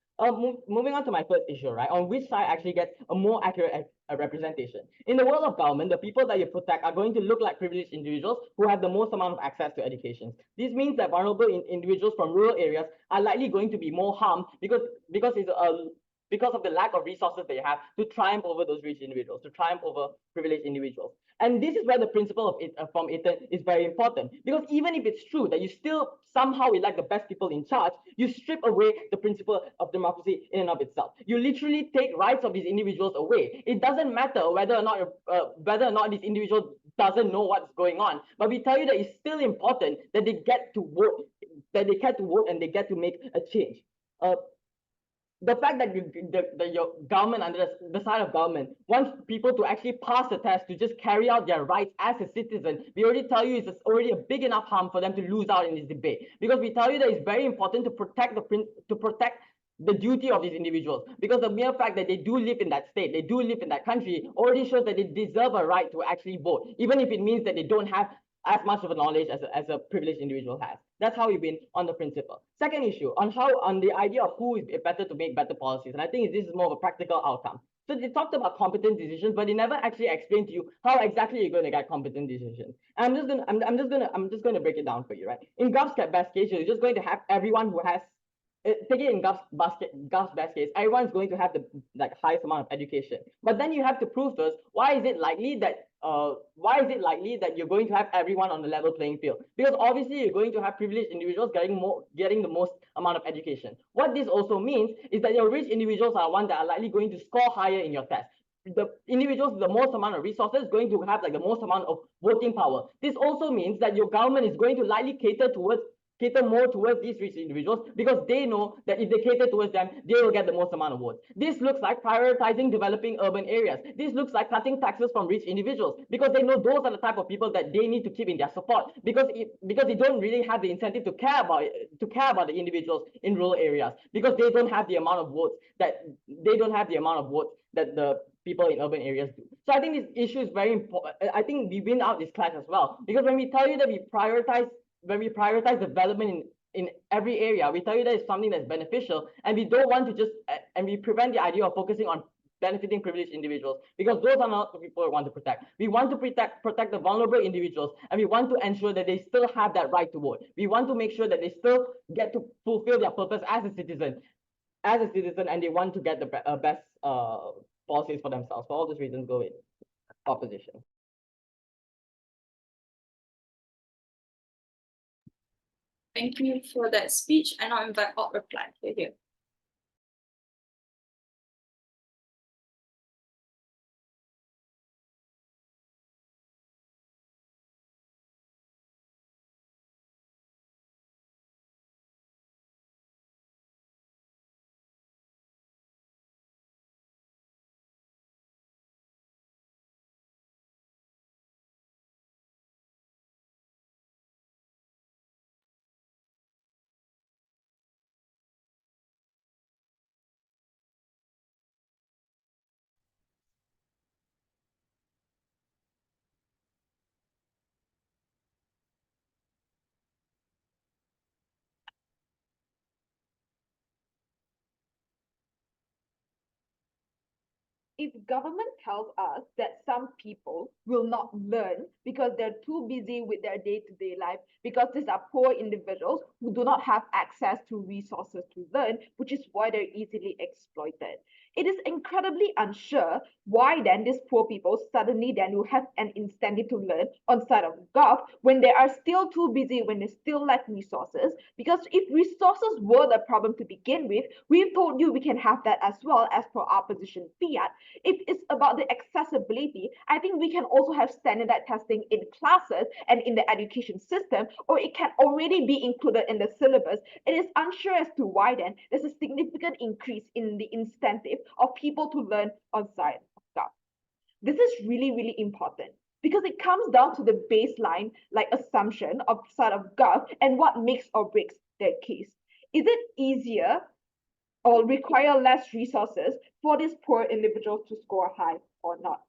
Moving on to my first issue, right? On which side actually gets a more accurate representation. In the world of government, the people that you protect are going to look like privileged individuals who have the most amount of access to education. This means that vulnerable individuals from rural areas are likely going to be more harmed because of the lack of resources they have to triumph over those rich individuals, to triumph over privileged individuals. And this is where the principle of it from Ethan is very important, because even if it's true that you still somehow elect the best people in charge, you strip away the principle of democracy in and of itself. You literally take rights of these individuals away. It doesn't matter whether or not these individuals doesn't know what's going on, but we tell you that it's still important that they get to vote, and they get to make a change. The fact that your government, under the side of government, wants people to actually pass the test to just carry out their rights as a citizen, we already tell you it's already a big enough harm for them to lose out in this debate, because we tell you that it's very important to protect the duty of these individuals, because the mere fact that they do live in that state, they do live in that country, already shows that they deserve a right to actually vote, even if it means that they don't have as much of a knowledge as a privileged individual has. That's how we win on the principle. Second issue, on the idea of who is better to make better policies, and I think this is more of a practical outcome. So they talked about competent decisions, but they never actually explained to you how exactly you're going to get competent decisions. And I'm just gonna break it down for you, right? In Gov's best case, you're just going to have everyone who has take it in Gov's best case, everyone's going to have the highest amount of education. But then you have to prove to us why is it likely that you're going to have everyone on the level playing field? Because obviously you're going to have privileged individuals getting the most amount of education. What this also means is that your rich individuals are one that are likely going to score higher in your test. The individuals with the most amount of resources going to have the most amount of voting power. This also means that your government is going to likely cater more towards these rich individuals, because they know that if they cater towards them, they will get the most amount of votes. This looks like prioritizing developing urban areas. This looks like cutting taxes from rich individuals, because they know those are the type of people that they need to keep in their support, because they don't really have the incentive to care about the individuals in rural areas, because they don't have the amount of votes that the people in urban areas do. So I think this issue is very important. I think we win out this clash as well, because when we tell you that we prioritize development in every area, we tell you that it's something that's beneficial, and we don't want to just and we prevent the idea of focusing on benefiting privileged individuals, because those are not the people we want to protect. We want to protect the vulnerable individuals, and we want to ensure that they still have that right to vote. We want to make sure that they still get to fulfill their purpose as a citizen, and they want to get the best policies for themselves. For all these reasons, go with opposition. Thank you for that speech. And I'll invite Ott reply. Here. if government tells us that some people will not learn because they're too busy with their day-to-day life, because these are poor individuals who do not have access to resources to learn, which is why they're easily exploited. It is incredibly unsure why then these poor people suddenly then will have an incentive to learn on side of Gov when they are still too busy, when they still lack resources. Because if resources were the problem to begin with, we've told you we can have that as well as per our position fiat. If it's about the accessibility, I think we can also have standardized testing in classes and in the education system, or it can already be included in the syllabus. It is unsure as to why then there's a significant increase in the incentive of people to learn on side of Gov. This is really, really important because it comes down to the baseline like assumption of side of Gov and what makes or breaks their case. Is it easier or require less resources for these poor individuals to score high or not?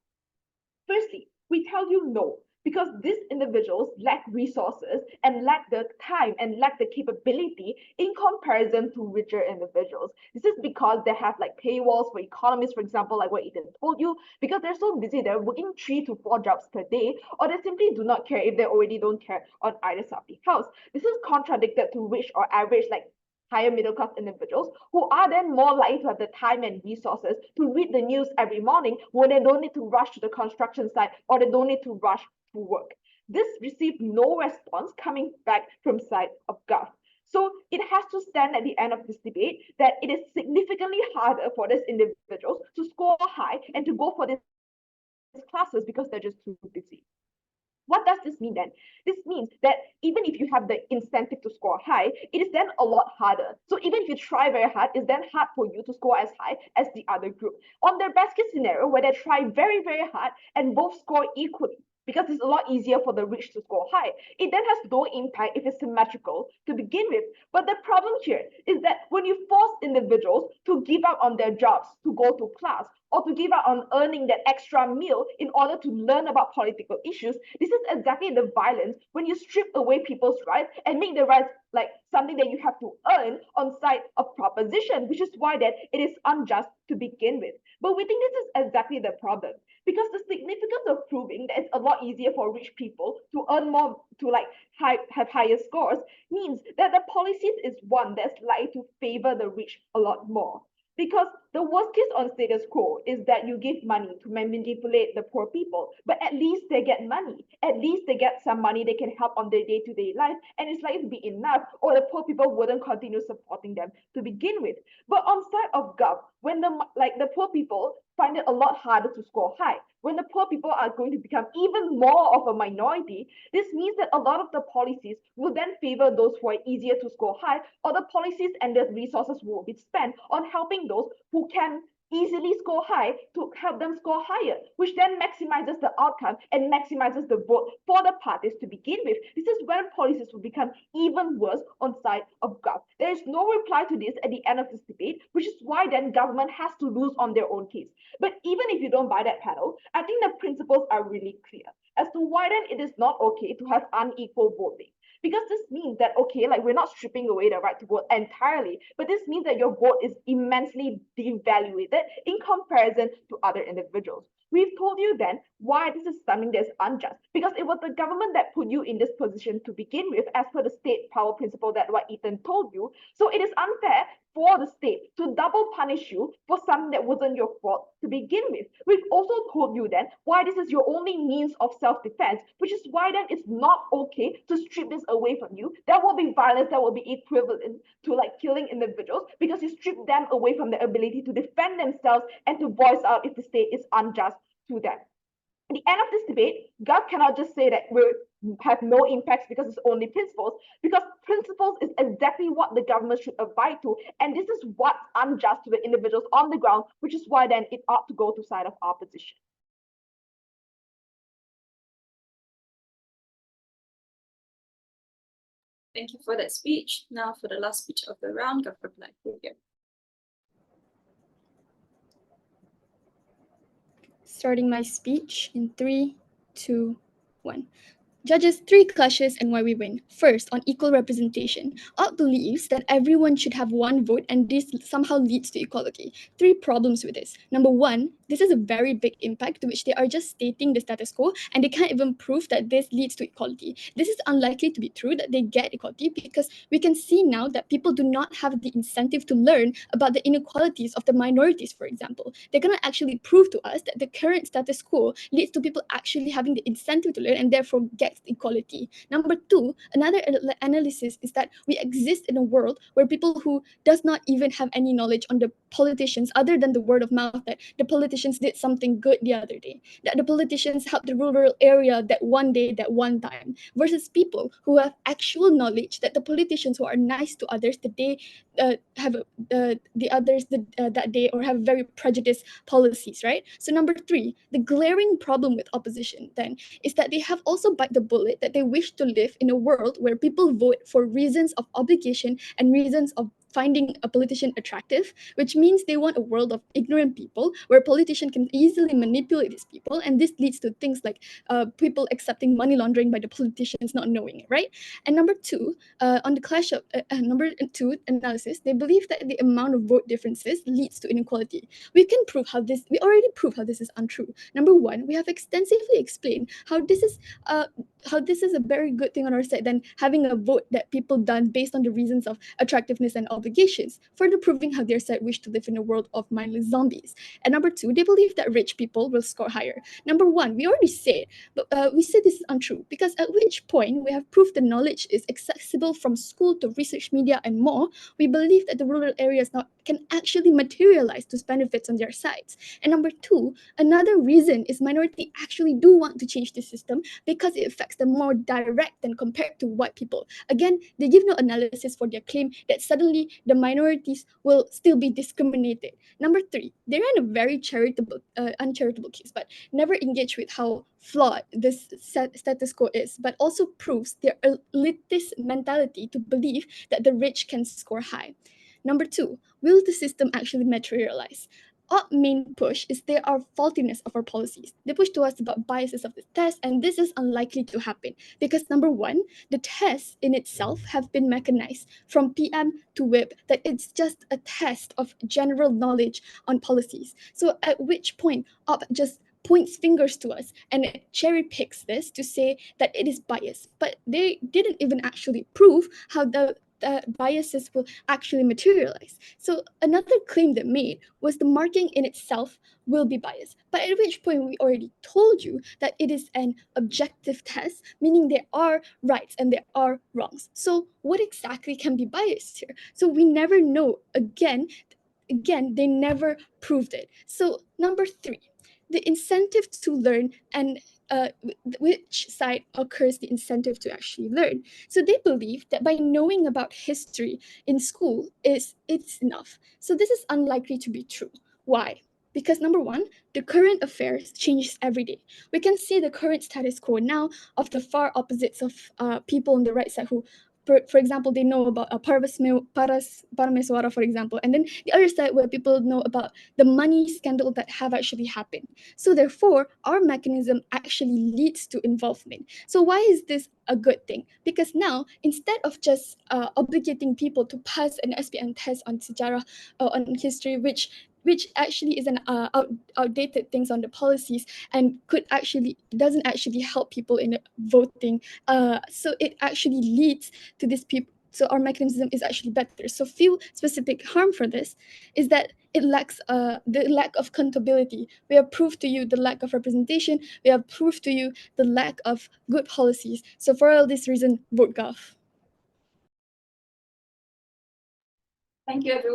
Firstly, we tell you no, because these individuals lack resources and lack the time and lack the capability in comparison to richer individuals. This is because they have like paywalls for economists, for example, like what Ethan told you, because they're so busy, they're working 3 to 4 jobs per day, or they simply do not care if they already don't care on either side of the house. This is contradicted to rich or average, like higher middle class individuals who are then more likely to have the time and resources to read the news every morning when they don't need to rush to the construction site or they don't need to rush to work. This received no response coming back from side of Gov. So it has to stand at the end of this debate that it is significantly harder for these individuals to score high and to go for these classes because they're just too busy. What does this mean then? This means that even if you have the incentive to score high, it is then a lot harder. So even if you try very hard, it's then hard for you to score as high as the other group. On their best case scenario, where they try very, very hard and both score equally, because it's a lot easier for the rich to score high, it then has no impact if it's symmetrical to begin with. But the problem here is that when you force individuals to give up on their jobs to go to class, or to give up on earning that extra meal in order to learn about political issues, this is exactly the violence when you strip away people's rights and make the rights like something that you have to earn on side of proposition, which is why that it is unjust to begin with. But we think this is exactly the problem, because the significance of proving that it's a lot easier for rich people to earn more, to like have higher scores, means that the policies is one that's likely to favor the rich a lot more. Because the worst case on status quo is that you give money to manipulate the poor people, but at least they get money. At least they get some money they can help on their day-to-day life, and it's likely to be enough, or the poor people wouldn't continue supporting them to begin with. But on side of Gov, when the poor people find it a lot harder to score high, when the poor people are going to become even more of a minority, this means that a lot of the policies will then favor those who are easier to score high, or the policies and the resources will be spent on helping those who can easily score high to help them score higher, which then maximizes the outcome and maximizes the vote for the parties to begin with. This is when policies will become even worse on side of Gov. There is no reply to this at the end of this debate, which is why then government has to lose on their own case. But even if you don't buy that panel, I think the principles are really clear as to why then it is not okay to have unequal voting. Because this means that, okay, like we're not stripping away the right to vote entirely, but this means that your vote is immensely devaluated in comparison to other individuals. We've told you then why this is something that's unjust, because it was the government that put you in this position to begin with, as per the state power principle that what Ethan told you. So it is unfair for the state to double punish you for something that wasn't your fault to begin with. We've also told you then why this is your only means of self-defense, which is why then it's not okay to strip this away from you. That will be violence that will be equivalent to like killing individuals, because you strip them away from the ability to defend themselves and to voice out if the state is unjust to them. At the end of this debate, Gov cannot just say that we have no impacts because it's only principles, because principles is exactly what the government should abide to, and this is what's unjust to the individuals on the ground, which is why then it ought to go to side of opposition. Thank you for that speech. Now for the last speech of the round, Dr. Black. Starting my speech in 3, 2, 1. Judges 3 clashes and why we win. First, on equal representation. Ott believes that everyone should have one vote and this somehow leads to equality. 3 problems with this. Number 1, this is a very big impact to which they are just stating the status quo and they can't even prove that this leads to equality. This is unlikely to be true that they get equality because we can see now that people do not have the incentive to learn about the inequalities of the minorities, for example. They cannot actually prove to us that the current status quo leads to people actually having the incentive to learn and therefore get equality. Number 2, another analysis is that we exist in a world where people who does not even have any knowledge on the politicians other than the word of mouth that the politicians did something good the other day, that the politicians helped the rural area that one day, that one time, versus people who have actual knowledge that the politicians who are nice to others, that they have the others that day or have very prejudiced policies, right? So number 3, the glaring problem with opposition then is that they have also bite the bullet that they wish to live in a world where people vote for reasons of obligation and reasons of finding a politician attractive, which means they want a world of ignorant people where politicians can easily manipulate these people, and this leads to things like people accepting money laundering by the politicians not knowing it, right? And number 2, on the clash of number 2 analysis, they believe that the amount of vote differences leads to inequality. We already proved how this is untrue. Number 1, we have extensively explained how this is a very good thing on our side than having a vote that people done based on the reasons of attractiveness and obligations, further proving how their side wish to live in a world of mindless zombies. And number 2, they believe that rich people will score higher. Number 1, we already said, but we said this is untrue because at which point we have proved the knowledge is accessible from school to research media and more. We believe that the rural areas now can actually materialize those benefits on their sides. And number 2, another reason is minority actually do want to change the system because it affects them more direct than compared to white people. Again, they give no analysis for their claim that suddenly the minorities will still be discriminated. Number 3, they ran a very uncharitable case, but never engage with how flawed this status quo is, but also proves their elitist mentality to believe that the rich can score high. Number 2, will the system actually materialize? Our main push is there are faultiness of our policies. They push to us about biases of the test, and this is unlikely to happen because number 1, the tests in itself have been mechanized from PM to whip, that it's just a test of general knowledge on policies. So at which point UP just points fingers to us and cherry picks this to say that it is biased, but they didn't even actually prove how the biases will actually materialize. So another claim they made was the marking in itself will be biased. But at which point we already told you that it is an objective test, meaning there are rights and there are wrongs. So what exactly can be biased here? So we never know. Again, they never proved it. So number 3, the incentive to learn and which side occurs the incentive to actually learn. So they believe that by knowing about history in school it's enough. So this is unlikely to be true. Why? Because number 1, the current affairs changes every day. We can see the current status quo now of the far opposites of people on the right side who, for example, they know about Parameswara, for example, and then the other side where people know about the money scandal that have actually happened. So therefore, our mechanism actually leads to involvement. So why is this a good thing? Because now, instead of just obligating people to pass an SPM test on sejarah on history, which actually is an outdated things on the policies and doesn't actually help people in voting. So it actually leads to this people. So our mechanism is actually better. So few specific harm for this is that it lacks the lack of accountability. We have proved to you the lack of representation. We have proved to you the lack of good policies. So for all this reason, vote Gov. Thank you, everyone.